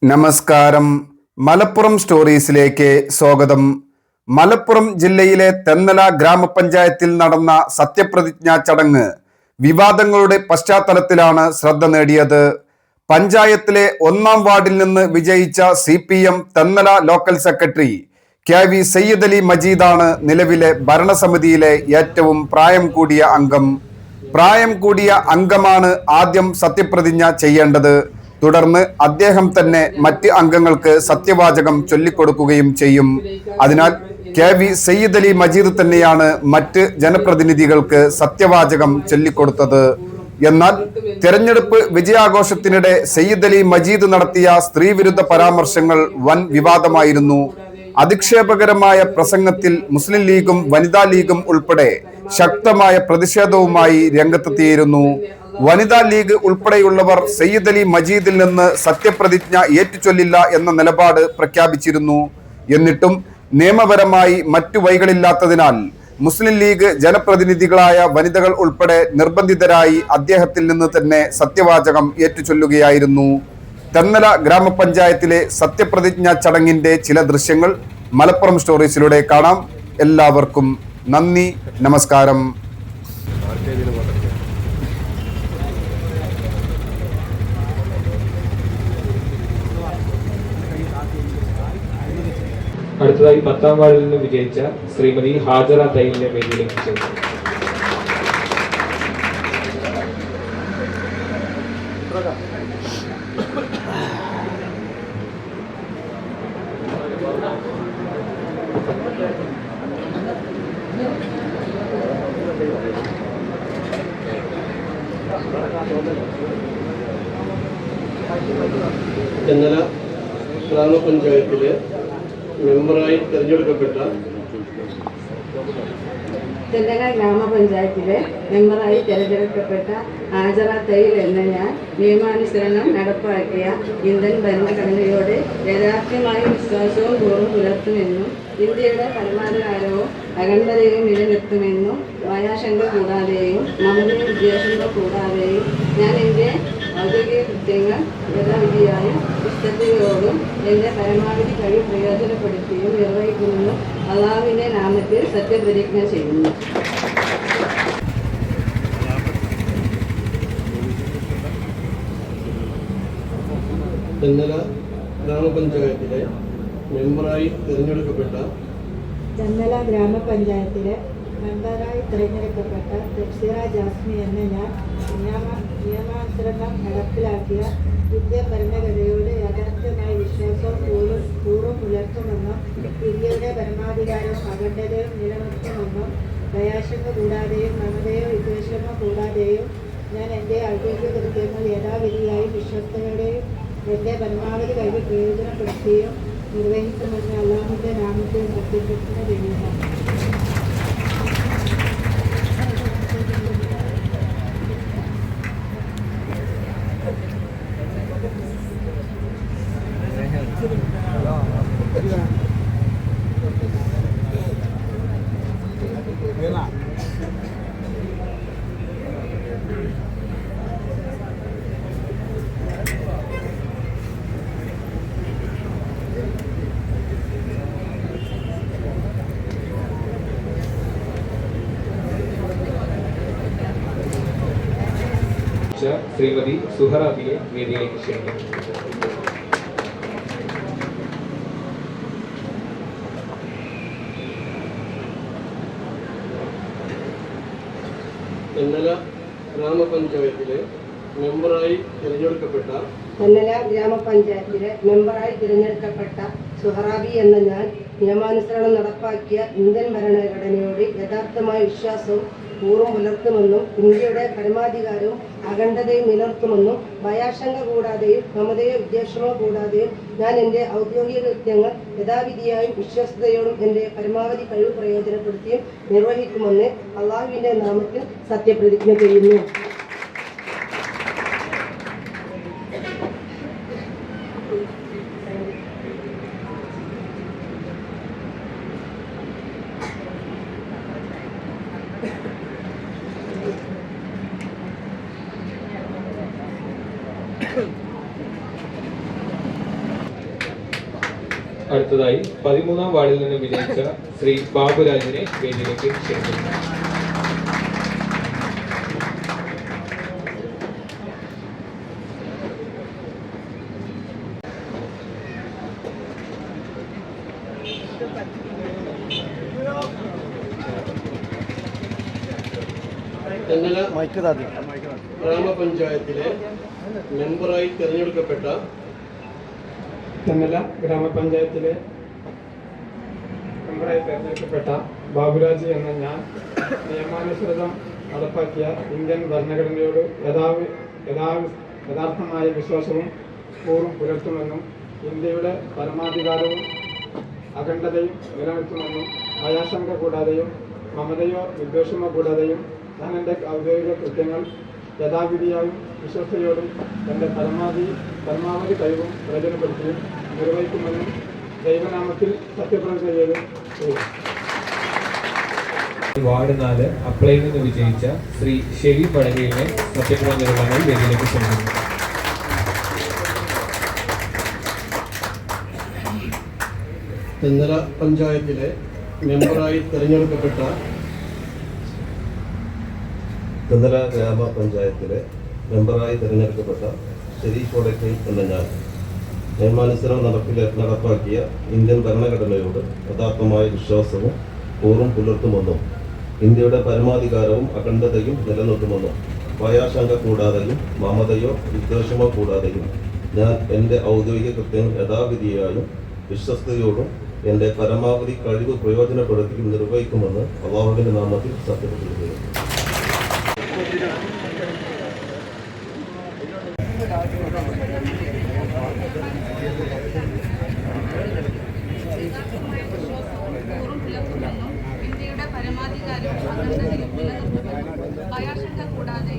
നമസ്കാരം. മലപ്പുറം സ്റ്റോറീസിലേക്ക് സ്വാഗതം. മലപ്പുറം ജില്ലയിലെ തെന്നല ഗ്രാമപഞ്ചായത്തിൽ നടന്ന സത്യപ്രതിജ്ഞാ ചടങ്ങ് വിവാദങ്ങളുടെ പശ്ചാത്തലത്തിലാണ് ശ്രദ്ധ നേടിയത്. പഞ്ചായത്തിലെ 1-ാം വാർഡിൽ നിന്ന് വിജയിച്ച CPM Thennala local secretary KV Sayyid Ali മജീദാണ് നിലവിലെ ഭരണസമിതിയിലെ ഏറ്റവും പ്രായം കൂടിയ അംഗം. പ്രായം കൂടിയ അംഗമാണ് ആദ്യം സത്യപ്രതിജ്ഞ ചെയ്യേണ്ടത്. തുടർന്ന് അദ്ദേഹം തന്നെ മറ്റ് അംഗങ്ങൾക്ക് സത്യവാചകം ചൊല്ലിക്കൊടുക്കുകയും ചെയ്യും. അതിനാൽ KV സയ്യിദ് അലി മജീദ് തന്നെയാണ് മറ്റ് ജനപ്രതിനിധികൾക്ക് സത്യവാചകം ചൊല്ലിക്കൊടുത്തത്. എന്നാൽ തെരഞ്ഞെടുപ്പ് വിജയാഘോഷത്തിനിടെ സയ്യിദ് അലി മജീദ് നടത്തിയ സ്ത്രീവിരുദ്ധ പരാമർശങ്ങൾ വൻ വിവാദമായിരുന്നു. അധിക്ഷേപകരമായ പ്രസംഗത്തിൽ മുസ്ലിം ലീഗും വനിതാ ലീഗും ഉൾപ്പെടെ ശക്തമായ പ്രതിഷേധവുമായി രംഗത്തെത്തിയിരുന്നു. വനിതാ ലീഗ് ഉൾപ്പെടെയുള്ളവർ സയ്യിദ് അലി മജീദിൽ നിന്ന് സത്യപ്രതിജ്ഞ ഏറ്റുചൊല്ലില്ല എന്ന നിലപാട് പ്രഖ്യാപിച്ചിരുന്നു. എന്നിട്ടും നിയമപരമായി മറ്റു വഴികളില്ലാത്തതിനാൽ മുസ്ലിം ലീഗ് ജനപ്രതിനിധികളായ വനിതകൾ ഉൾപ്പെടെ നിർബന്ധിതരായി അദ്ദേഹത്തിൽ നിന്ന് തന്നെ സത്യവാചകം ഏറ്റുചൊല്ലുകയായിരുന്നു. തെന്നല ഗ്രാമപഞ്ചായത്തിലെ സത്യപ്രതിജ്ഞാ ചടങ്ങിന്റെ ചില ദൃശ്യങ്ങൾ മലപ്പുറം സ്റ്റോറീസിലൂടെ കാണാം. എല്ലാവർക്കും നന്ദി, നമസ്കാരം. അടുത്തതായി 10-ാം വാർഡിൽ നിന്ന് വിജയിച്ച ശ്രീമതി ഹാജറ തൈലിനെ വേദിയിലേക്ക് ക്ഷണിച്ചു. തെന്നല ഗ്രാമപഞ്ചായത്തിലെ മെമ്പറായി തിരഞ്ഞെടുക്കപ്പെട്ട ഹാജറ തൈൽ എന്ന ഞാൻ നിയമാനുസരണം നടപ്പാക്കിയ ഇന്ത്യൻ ഭരണഘടനയോട് യഥാർത്ഥമായ വിശ്വാസവും ഗൗരവം പുലർത്തുമെന്നും ഇന്ത്യയുടെ പരമാധികാരവും അഖണ്ഡതയും നിലനിർത്തുമെന്നും ഭയാശങ്ക കൂടാതെയും മമതയും വിദ്വേഷങ്ങൾ കൂടാതെയും ഞാൻ എൻ്റെ ഔദ്യോഗിക കൃത്യങ്ങൾ യഥാവിധിയായും വിശ്വസ്തയോടും എൻ്റെ പരമാവധി കഴിവ് പ്രയോജനപ്പെടുത്തിയും നിർവഹിക്കുമെന്നും അള്ളാഹുവിൻ്റെ നാമത്തിൽ സത്യപ്രതിജ്ഞ ചെയ്യുന്നു. തെന്നല ഗ്രാമപഞ്ചായത്തിലെ മെമ്പറായി തിരഞ്ഞെടുക്കപ്പെട്ട തഫ്സീറ ജാസ്മി എന്ന ഞാൻ നിയമാനുസരണം നടപ്പിലാക്കിയ ഇന്ത്യൻ ഭരണഘടനയോട് യഥാർത്ഥമായ വിശ്വാസവും പൂർവ്വം പുലർത്തുമെന്നും ഇന്ത്യയുടെ പരമാധികാരവും അഖണ്ഡതയും നിലനിർത്തുമെന്നും ഭയാശങ്ക കൂടാതെയും മമതയോ വിദ്വേഷമോ കൂടാതെയും ഞാൻ എൻ്റെ ഔദ്യോഗിക കൃത്യങ്ങൾ യഥാവിധിയായും വിശ്വസ്തയോടെയും എൻ്റെ പരമാവധി കഴിവ് പ്രയോജനപ്പെടുത്തുകയും നിർവഹിക്കുമെന്ന് അള്ളാഹുവിൻ്റെ നാമത്തിൽ സത്യപ്രതിജ്ഞ ചെയ്യുന്നു. ശ്രീമതി സുഹറാബിയെ വേദിയിലേക്ക് ക്ഷണിക്കുന്നു. തെന്നല ഗ്രാമപഞ്ചായത്തിലെ മെമ്പറായി തിരഞ്ഞെടുക്കപ്പെട്ട സുഹറാബി എന്ന ഞാൻ നിയമാനുസരണം നടപ്പാക്കിയ ഇന്ത്യൻ ഭരണഘടനയോട് യഥാർത്ഥമായ വിശ്വാസവും പൂർവ്വം പുലർത്തുമെന്നും ഇന്ത്യയുടെ പരമാധികാരവും അഖണ്ഡതയും നിലനിർത്തുമെന്നും ഭയാശങ്ക കൂടാതെയും മമതയോ വിദ്വേഷമോ കൂടാതെയും ഞാൻ എൻ്റെ ഔദ്യോഗിക കൃത്യങ്ങൾ യഥാവിധിയായും വിശ്വസ്തയോടും എൻ്റെ പരമാവധി കഴിവ് പ്രയോജനപ്പെടുത്തിയും നിർവഹിക്കുമെന്ന് അള്ളാഹുവിൻ്റെ നാമത്തിൽ സത്യപ്രതിജ്ഞ ചെയ്യുന്നു. അടുത്തതായി 13-ാം വാർഡിൽ നിന്ന് വിജയിച്ച ശ്രീ ബാബുരാജിനെ വേദിയിലേക്ക് ക്ഷണിക്കുന്നു. തെന്നല ഗ്രാമപഞ്ചായത്തിലെ മെമ്പറായി തിരഞ്ഞെടുക്കപ്പെട്ട ബാബുരാജ് എന്ന ഞാൻ നിയമാനുസൃതം നടപ്പാക്കിയ ഇന്ത്യൻ ഭരണഘടനയോട് യഥാർത്ഥമായ വിശ്വാസവും കൂറും പുലർത്തുമെന്നും ഇന്ത്യയുടെ പരമാധികാരവും അഖണ്ഡതയും നിലനിർത്തുമെന്നും ഭയാശങ്ക കൂടാതെയും മമതയോ വിദ്വേഷമോ കൂടാതെയും ഞാൻ എൻ്റെ ഔദ്യോഗിക കൃത്യങ്ങൾ യഥാവിധിയായും വിശ്വസ്തയോടും എൻ്റെ പരമാവധി കഴിവും പ്രയോജനപ്പെടുത്തിയും നിർവഹിക്കുമെന്നും ദൈവനാമത്തിൽ സത്യപ്രതിജ്ഞ ചെയ്തു. വാർഡ് 4 അപ്ലൈയിൽ നിന്ന് വിജയിച്ച ശ്രീ ഷെവി പടകയിലെ സത്യപ്രതിജ്ഞ നിർവഹണ വേദിയിലേക്ക് ക്ഷണിക്കുന്നു. തെന്നല പഞ്ചായത്തിലെ മെമ്പറായി തിരഞ്ഞെടുക്കപ്പെട്ട തെന്നല ഗ്രാമപഞ്ചായത്തിലെ മെമ്പറായി തിരഞ്ഞെടുക്കപ്പെട്ട ശരീഫ് വടക്കൈ എന്ന ഞാൻ നിയമാനുസരണം നടപ്പാക്കിയ ഇന്ത്യൻ ഭരണഘടനയോട് യഥാർത്ഥമായ വിശ്വാസവും കൂറും പുലർത്തുമെന്നും ഇന്ത്യയുടെ പരമാധികാരവും അഖണ്ഡതയും നിലനിർത്തുമെന്നും ഭയാശങ്ക കൂടാതെയും മമതയോ വിദ്വേഷമോ കൂടാതെയും ഞാൻ എൻ്റെ ഔദ്യോഗിക കൃത്യങ്ങൾ യഥാവിധിയായും വിശ്വസ്തയോടും എൻ്റെ പരമാവധി കഴിവ് പ്രയോജനപ്പെടുത്തിയും നിർവഹിക്കുമെന്ന് അല്ലാഹുവിൻ്റെ നാമത്തിൽ സത്യപ്രതിജ്ഞ. ഇന്ത്യയുടെ പരമാധികാരവും അഖണ്ഡതയും നിലനിർത്തുമെന്നും ഭയാശങ്ക കൂടാതെ